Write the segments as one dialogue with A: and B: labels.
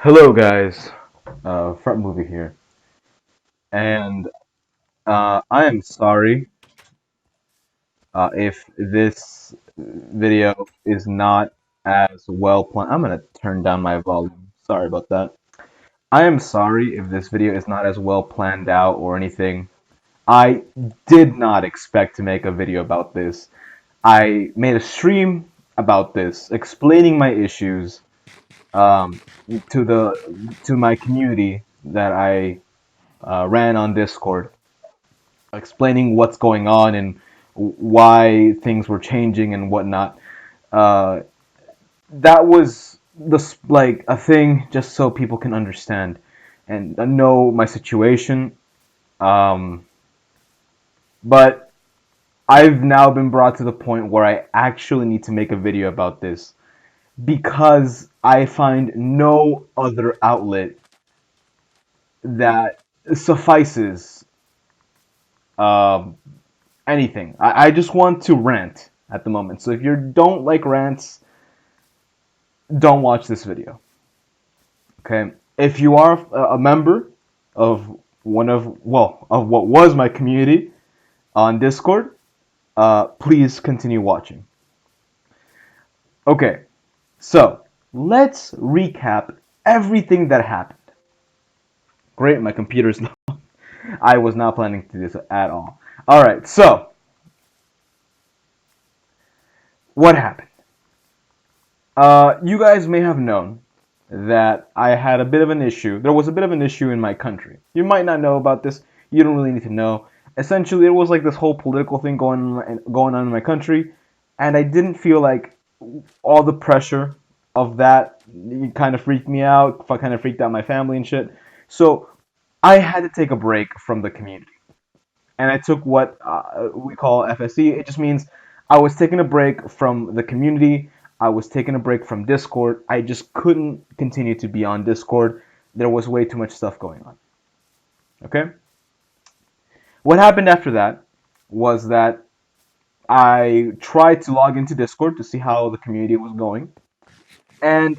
A: Hello, guys. FraughtMovie here, and I am sorry if this video is not as well planned. I'm gonna turn down my volume. Sorry about that. I am sorry if this video is not as well planned out or anything. I did not expect to make a video about this. I made a stream about this, explaining my issues um, to my community that I ran on Discord, explaining what's going on and why things were changing and whatnot. Uh, that was like a thing just so people can understand and know my situation. Um, but I've now been brought to the point where I actually need to make a video about this because I find no other outlet that suffices um, anything. I just want to rant at the moment. So if you don't like rants, don't watch this video. Okay? If you are a member of of what was my community on Discord, please continue watching. Okay, so let's recap everything that happened. Great, my computer's not. I was not planning to do this at all. All right, so what happened? You guys may have known that I had a bit of an issue. There was a bit of an issue in my country. You might not know about this. You don't really need to know. Essentially, it was like this whole political thing going on in my country, and I didn't feel like all the pressure of that kind of freaked me out. Kind of freaked out my family and shit. So I had to take a break from the community, and I took what we call FSE. It just means I was taking a break from the community. I was taking a break from Discord. I just couldn't continue to be on Discord. There was way too much stuff going on. Okay? What happened after that was that I tried to log into Discord to see how the community was going. And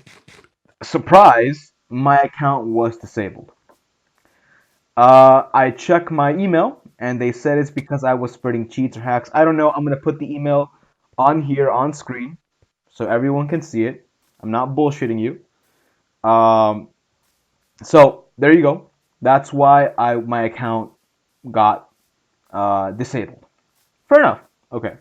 A: surprise, my account was disabled. I checked my email and they said it's because I was spreading cheats or hacks. I don't know. I'm going to put the email on here on screen so everyone can see it. I'm not bullshitting you. Um, so there you go. That's why my account got disabled. Fair enough. Okay.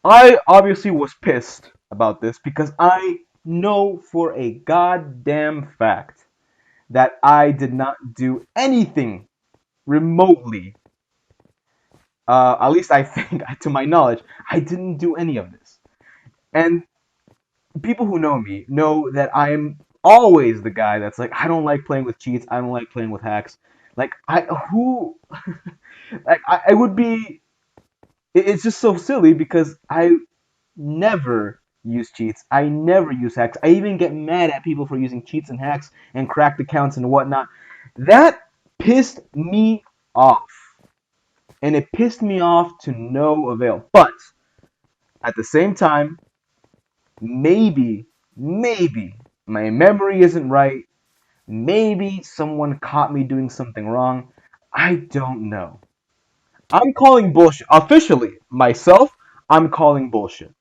A: I obviously was pissed about this because I know for a goddamn fact that I did not do anything remotely. At least I think, to my knowledge, I didn't do any of this. And people who know me know that I am always the guy that's like, I don't like playing with cheats. I don't like playing with hacks. Like I who like I would be. It's just so silly because I never use cheats. I never use hacks. I even get mad at people for using cheats and hacks and cracked accounts and whatnot. That pissed me off. And it pissed me off to no avail. But at the same time, maybe my memory isn't right. Maybe someone caught me doing something wrong. I don't know. I'm calling bullshit. Officially, myself, I'm calling bullshit.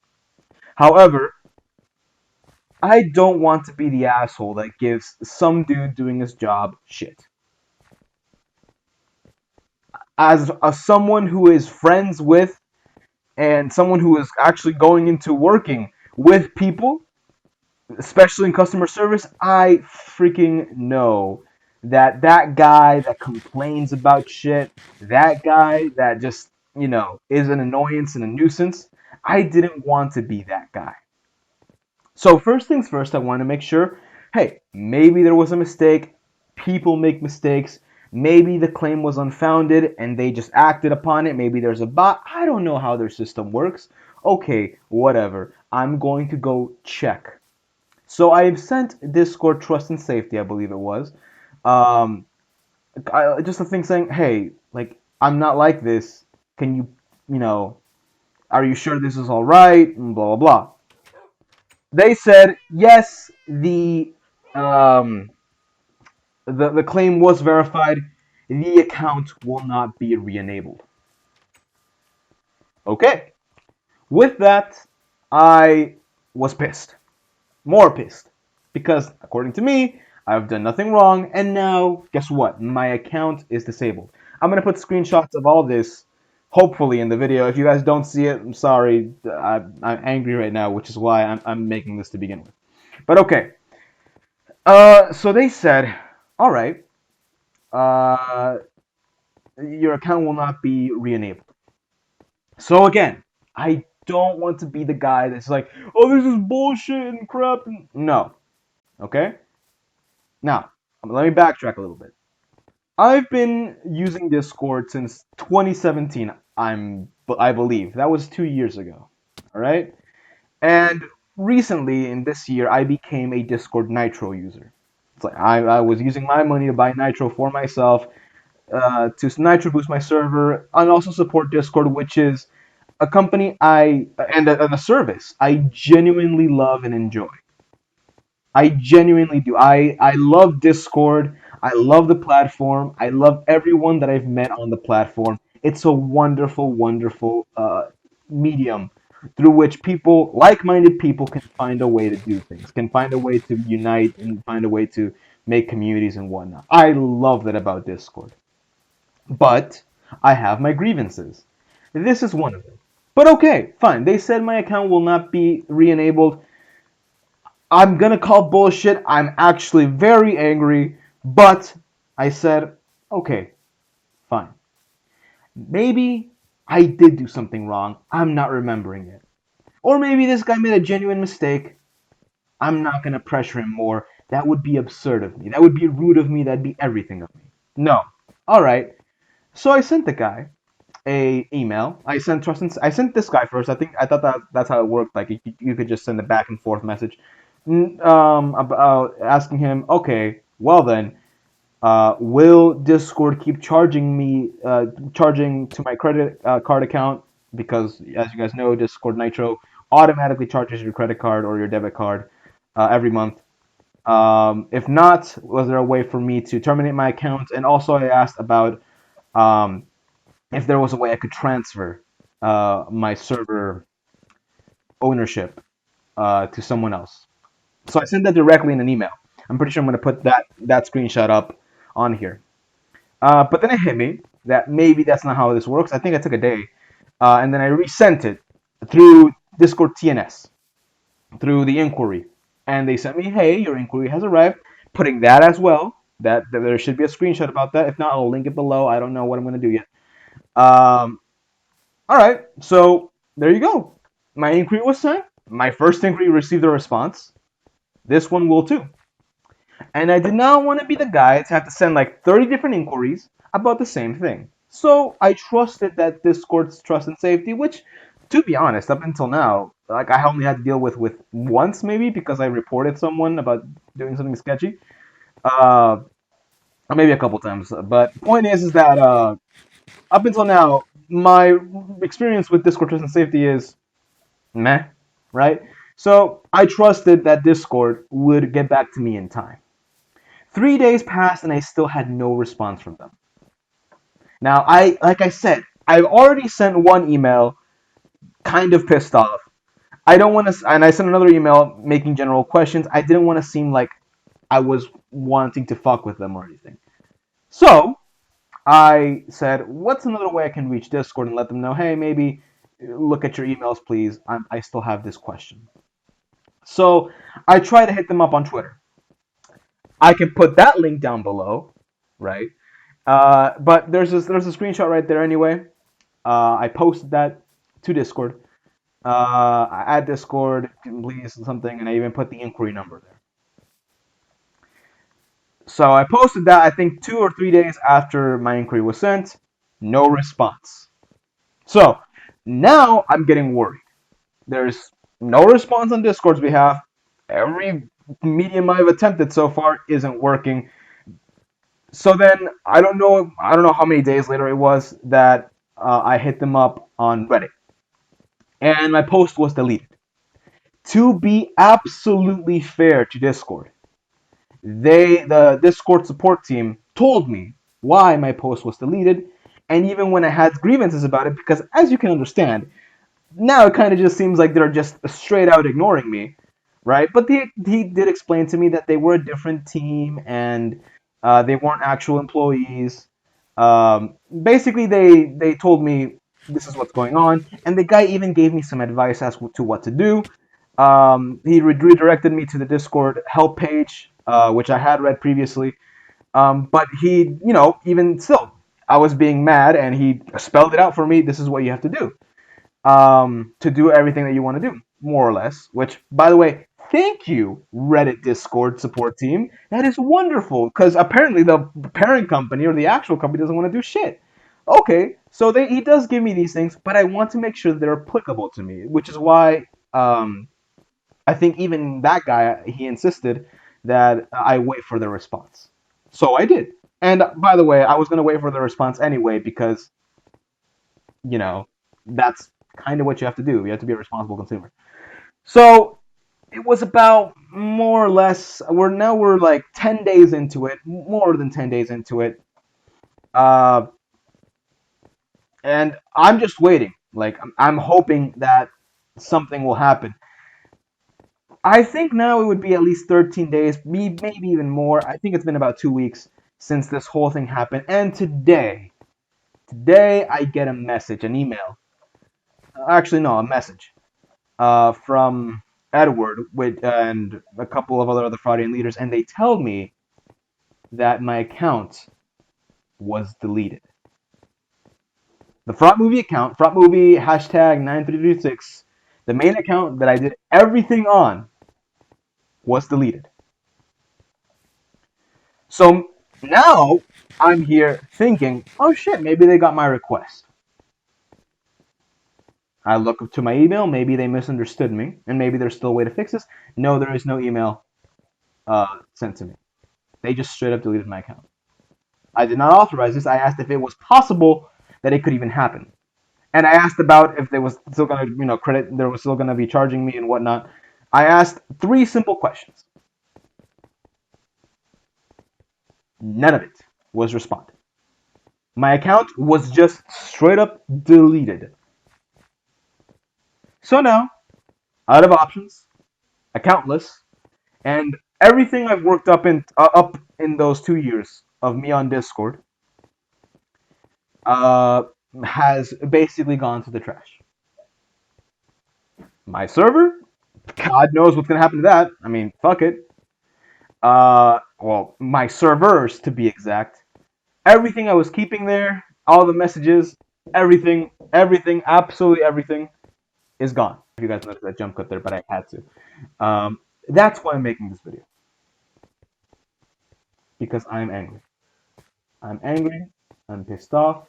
A: However, I don't want to be the asshole that gives some dude doing his job shit. As someone who is friends with and someone who is actually going into working with people, especially in customer service, I freaking know that that guy that complains about shit, that guy that just, is an annoyance and a nuisance, I didn't want to be that guy. So, first things first, I want to make sure hey, maybe there was a mistake. People make mistakes. Maybe the claim was unfounded and they just acted upon it. Maybe there's a bot. I don't know how their system works. Okay, whatever. I'm going to go check. So I've sent Discord Trust and Safety, I believe it was, um, just a thing saying, hey, like, I'm not like this. Can you, you know, are you sure this is all right? And blah, blah, blah. They said, yes, the Um, the claim was verified. The account will not be re-enabled. Okay. With that, I was pissed. More pissed. Because, according to me, I've done nothing wrong, and now, guess what? My account is disabled. I'm going to put screenshots of all this, hopefully, in the video. If you guys don't see it, I'm sorry. I'm angry right now, which is why I'm making this to begin with. But okay. So they said, all right, uh, your account will not be re-enabled. So again, I don't want to be the guy that's like, oh, this is bullshit and crap. No. Okay? Now, let me backtrack a little bit. I've been using Discord since 2017. I believe that was 2 years ago. All right, and recently in this year, I became a Discord Nitro user. It's like I was using my money to buy Nitro for myself, to Nitro boost my server, and also support Discord, which is a company and a service I genuinely love and enjoy. I genuinely do. I love Discord. I love the platform. I love everyone that I've met on the platform. It's a wonderful, wonderful medium through which people, like-minded people, can find a way to do things, can find a way to unite, and find a way to make communities and whatnot. I love that about Discord. But I have my grievances. This is one of them. But okay, fine. They said my account will not be re-enabled. I'm gonna call bullshit. I'm actually very angry, but I said, okay, fine. Maybe I did do something wrong. I'm not remembering it. Or maybe this guy made a genuine mistake. I'm not gonna pressure him more. That would be absurd of me. That would be rude of me. That'd be everything of me. No. All right. So I sent the guy a email. I sent this guy first. I thought that's how it worked. Like you could just send a back and forth message, about asking him. Okay, well then, will Discord keep charging me, charging to my credit card account? Because as you guys know, Discord Nitro automatically charges your credit card or your debit card every month. If not, was there a way for me to terminate my account? And also, I asked about um, if there was a way I could transfer my server ownership to someone else. So I sent that directly in an email. I'm pretty sure I'm going to put that screenshot up on here. But then it hit me that maybe that's not how this works. I think I took a day, and then I resent it through Discord TNS, through the inquiry, and they sent me, "Hey, your inquiry has arrived." Putting that as well. That there should be a screenshot about that. If not, I'll link it below. I don't know what I'm going to do yet. Um, All right, so there you go. My inquiry was sent. My first inquiry received a response. This one will too. And I did not want to be the guy to have to send like 30 different inquiries about the same thing. So I trusted that Discord's trust and safety, which, to be honest, up until now, like I only had to deal with once maybe because I reported someone about doing something sketchy. Uh, maybe a couple times. But point is that up until now, my experience with Discord trust and safety is meh, right? So I trusted that Discord would get back to me in time. 3 days passed and I still had no response from them. Now, like I said, I've already sent one email, kind of pissed off. I don't want to, and I sent another email making general questions. I didn't want to seem like I was wanting to fuck with them or anything. So I said, what's another way I can reach Discord and let them know, hey, maybe look at your emails, please. I still have this question. So I try to hit them up on Twitter. I can put that link down below, right? But there's a screenshot right there anyway. I posted that to Discord. I add Discord, please something, and I even put the inquiry number there. So I posted that I think 2 or 3 days after my inquiry was sent. No response. So now I'm getting worried. There's no response on Discord's behalf. Every medium I've attempted so far isn't working. So then I don't know how many days later it was that I hit them up on Reddit, and my post was deleted. To be absolutely fair to Discord, The Discord support team told me why my post was deleted, and even when I had grievances about it, because as you can understand, now it kind of just seems like they're just straight out ignoring me, right? But he did explain to me that they were a different team and they weren't actual employees. Basically, they told me this is what's going on, and the guy even gave me some advice as to what to do. He redirected me to the Discord help page, which I had read previously. But he, even still, I was being mad, and he spelled it out for me. This is what you have to do everything that you want to do, more or less. Which, by the way, thank you, Reddit Discord support team. That is wonderful because apparently the parent company or the actual company doesn't want to do shit. Okay, so he does give me these things, but I want to make sure they're applicable to me, which is why I think even that guy he insisted that I wait for the response. So I did. And by the way, I was gonna wait for the response anyway because you know that's kind of what you have to do. You have to be a responsible consumer. So it was about more or less. We're like 10 days into it, more than 10 days into it, uh, and I'm just waiting. Like I'm hoping that something will happen. I think now it would be at least 13 days, maybe even more. I think it's been about 2 weeks since this whole thing happened. And today I get a message, an email. Actually, no, a message from Edward and a couple of other fraudulent leaders, and they tell me that my account was deleted. The FraughtMovie account, FraughtMovie hashtag 9336, the main account that I did everything on was deleted. So now I'm here thinking, oh shit, maybe they got my request. I look up to my email, maybe they misunderstood me, and maybe there's still a way to fix this. No, there is no email sent to me. They just straight up deleted my account. I did not authorize this. I asked if it was possible that it could even happen. And I asked about if they was still gonna, credit, they were still gonna be charging me and whatnot. I asked three simple questions. None of it was responded. My account was just straight up deleted. So now, out of options, accountless, and everything I've worked up in those 2 years of me on Discord uh, has basically gone to the trash. My server, God knows what's gonna happen to that. I mean, fuck it. Well, my servers to be exact. Everything I was keeping there, all the messages, everything, absolutely everything is gone. If you guys noticed that jump cut there, but I had to. That's why I'm making this video because I'm angry. I'm angry. I'm pissed off.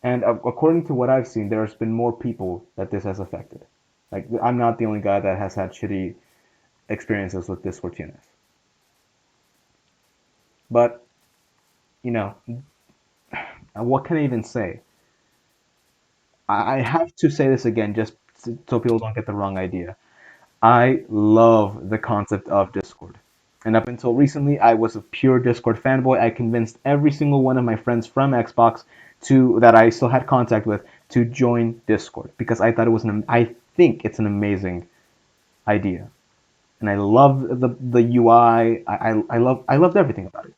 A: And according to what I've seen, there's been more people that this has affected. Like I'm not the only guy that has had shitty experiences with Discord TNS. But you know, what can I even say? I have to say this again, just so people don't get the wrong idea. I love the concept of Discord. And up until recently, I was a pure Discord fanboy. I convinced every single one of my friends from Xbox to that I still had contact with to join Discord because I thought it was I think it's an amazing idea, and I love the UI. I loved everything about it.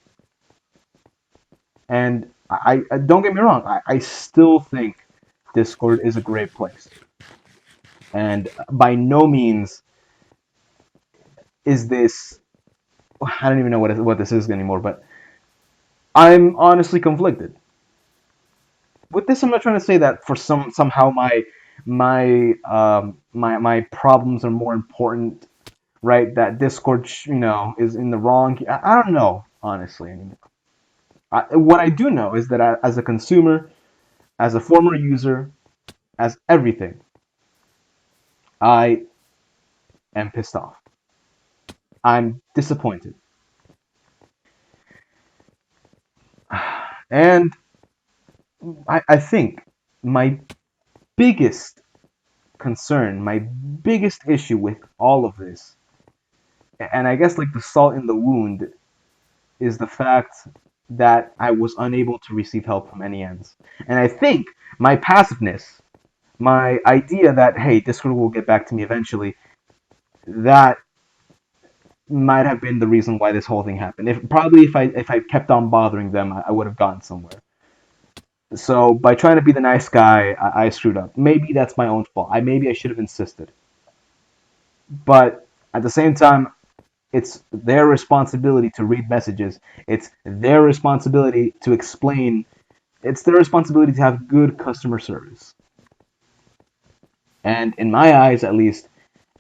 A: And I don't get me wrong. I still think Discord is a great place, and by no means is this. I don't even know what this is anymore, but I'm honestly conflicted. With this, I'm not trying to say that for somehow my problems are more important, right? That Discord, is in the wrong. I don't know honestly anymore. What I do know is that as a consumer, as a former user, as everything, I am pissed off. I'm disappointed, and I think my biggest concern, my biggest issue with all of this And I guess like the salt in the wound is the fact that I was unable to receive help from any ends. And I think my passiveness, my idea that hey, Discord will get back to me eventually, that might have been the reason why this whole thing happened. If I kept on bothering them, I would have gone somewhere. So by trying to be the nice guy, I screwed up. Maybe that's my own fault. Maybe I should have insisted. But at the same time, it's their responsibility to read messages. It's their responsibility to explain. It's their responsibility to have good customer service. And in my eyes, at least,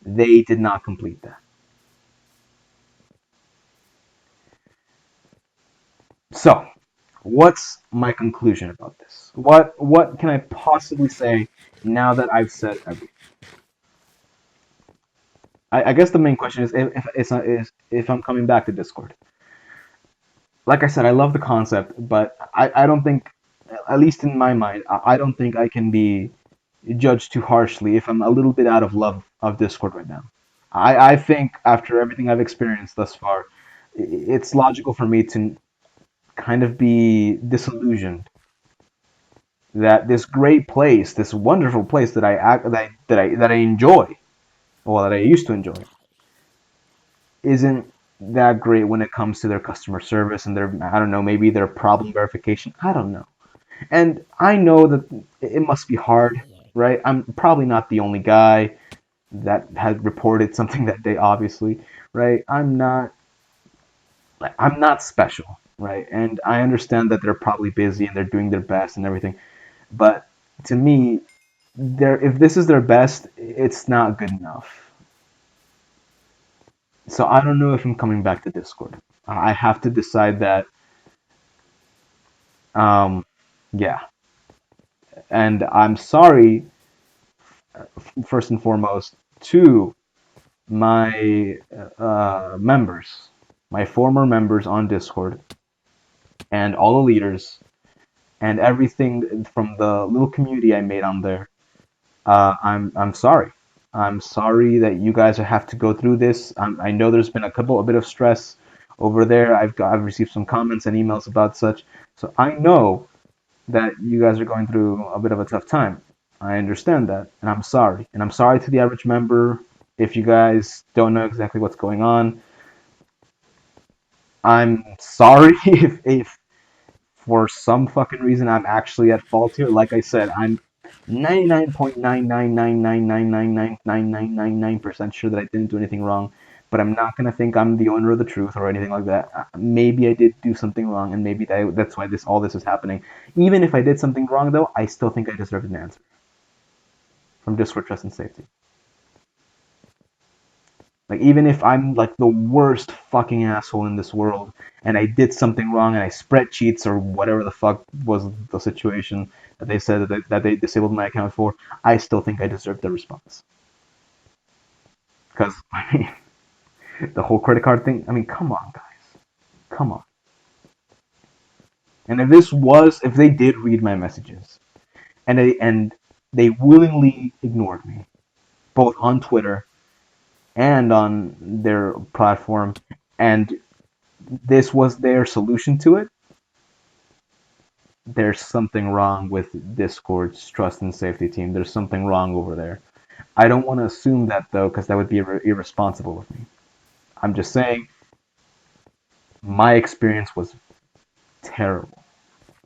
A: they did not complete that. So, what's my conclusion about this? What can I possibly say now that I've said everything? I guess the main question is if I'm coming back to Discord. Like I said, I love the concept, but I don't think, at least in my mind, I don't think I can be judged too harshly if I'm a little bit out of love of Discord right now. I think after everything I've experienced thus far, it's logical for me to kind of be disillusioned that this great place, this wonderful place that I enjoy, well, that I used to enjoy, isn't that great when it comes to their customer service and their, I don't know, maybe their problem verification. I don't know. And I know that it must be hard, right? I'm probably not the only guy that had reported something that day, obviously, right? I'm not special, right? And I understand that they're probably busy and they're doing their best and everything. But to me, if this is their best, it's not good enough. So I don't know if I'm coming back to Discord. I have to decide that. Um, yeah, and I'm sorry, first and foremost, to my members, my former members on Discord, and all the leaders, and everything from the little community I made on there. I'm sorry. I'm sorry that you guys have to go through this. I know there's been a bit of stress over there. I've received some comments and emails about such. So I know that you guys are going through a bit of a tough time. I understand that, and I'm sorry. And I'm sorry to the average member if you guys don't know exactly what's going on. I'm sorry if for some fucking reason I'm actually at fault here. Like I said, I'm 99.99999999999% sure that I didn't do anything wrong, but I'm not gonna think I'm the owner of the truth or anything like that. Maybe I did do something wrong, and maybe that's why all this is happening. Even if I did something wrong, though, I still think I deserve an answer from Discord Trust and Safety. Like, even if I'm like the worst fucking asshole in this world and I did something wrong and I spread cheats or whatever the fuck was the situation that they said that they disabled my account for, I still think I deserve the response. Because, I mean, the whole credit card thing, I mean, come on, guys. Come on. And if they did read my messages and they willingly ignored me, both on Twitter and on their platform, and this was their solution to it, there's something wrong with Discord's trust and safety team. There's something wrong over there. I don't want to assume that though, because that would be irresponsible of me. I'm just saying my experience was terrible,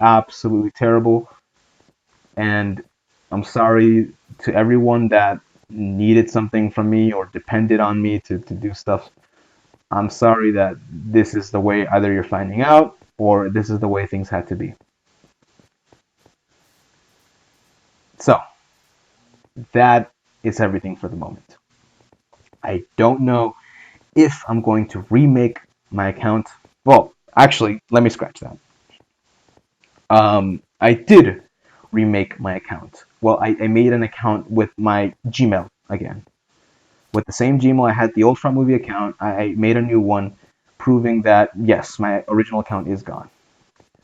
A: absolutely terrible, and I'm sorry to everyone that needed something from me or depended on me to do stuff. I'm sorry that this is the way either you're finding out or this is the way things had to be. So, that is everything for the moment. I don't know if I'm going to remake my account. Well, actually, let me scratch that. I did remake my account. Well, I made an account with my Gmail again. With the same Gmail, I had the old FraughtMovie account. I made a new one, proving that yes, my original account is gone.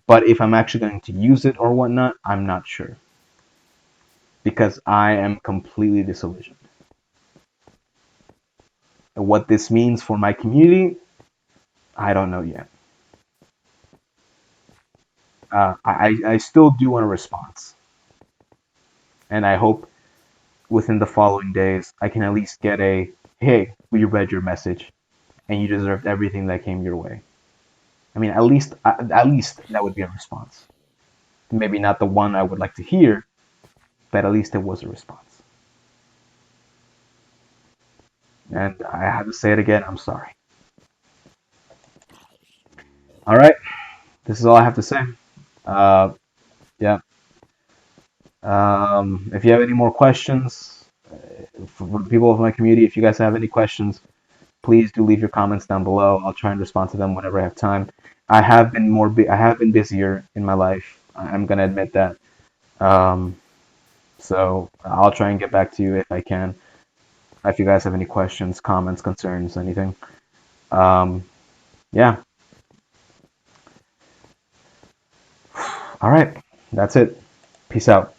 A: But if I'm actually going to use it or whatnot, I'm not sure. Because I am completely disillusioned. And what this means for my community, I don't know yet. I still do want a response, and I hope within the following days I can at least get a hey, we read your message, and you deserved everything that came your way. I mean, at least that would be a response. Maybe not the one I would like to hear, but at least it was a response. And I have to say it again. I'm sorry. All right, this is all I have to say. Uh, yeah. If you have any more questions for the people of my community, if you guys have any questions, please do leave your comments down below. I'll try and respond to them whenever I have time. I have been busier in my life. I'm gonna admit that. Um, so I'll try and get back to you if I can. If you guys have any questions, comments, concerns, anything. Um, yeah. All right. That's it. Peace out.